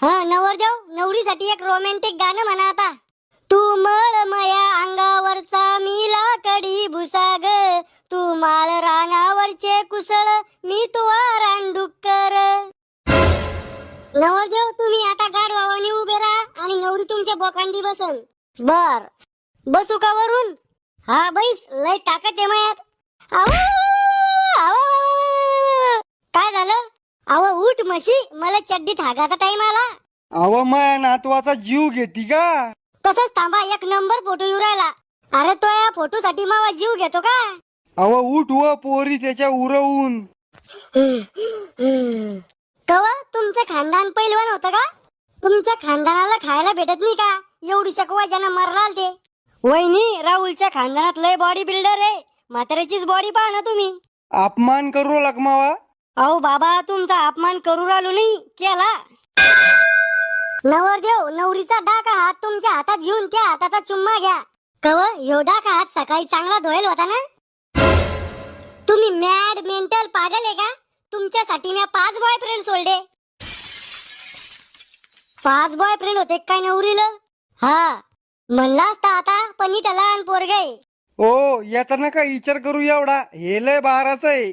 हा नवरदेव नवरीसाठी एक रोमॅन्टिक गाणं म्हणा आता. तू मळ मया अंगावरचा मी लाकडी भुसा ग, तू माळ रानावरचे कुसळ मी तुवा रानडुक्कर. नवरदेव तुम्ही आता गाढवावानी उभे राहा आणि नवरी तुमच्या बोकांडी बसन. बर बसू का वरून? हा बैस, लय ताकद आहे मायात. आव, आव, काय झालं? अव उठ म्हशी, मला चड्डीत हागाचा टाइम आला. अव माया नातवाचा जीव घेती का? तसंच थांबा, एक नंबर फोटो येऊ राहिला. अरे तो या फोटो साठी मावा जीव घेतो का? अव उठ व पोरी त्याच्या उरवून. कवा तुमचं खानदान पैलवान होतं का? तुमच्या खानदानाला खायला भेटत नाही का? एवढी शकवा ज्यांना मरलाल ते. वहिनी, राहुलच्या खानदानात लय बॉडी बिल्डर आहे. म्हाताऱ्याचीच बॉडी पहा ना तुम्ही. अपमान करू लकमावा. अहो बाबा, तुमचा अपमान करू राहिलो नाही केला. नवरदेव नवरीचा डाका हात तुमच्या हातात घेऊन त्या हाताचा चुम्मा घ्या. कव ह्यो डाका हात सकाळी चांगला धुवायला होता ना? तुम्ही मॅड मेंटल पागल आहे का? तुमच्यासाठी मी 5 बॉयफ्रेंड सोडले. 5 बॉयफ्रेंड होते काय नवरीला? हा म्हणला असता आता, पण इथं लहान पोरग आहे. ओ याचा नका विचार करू एवढा, हे लय बाराच आहे.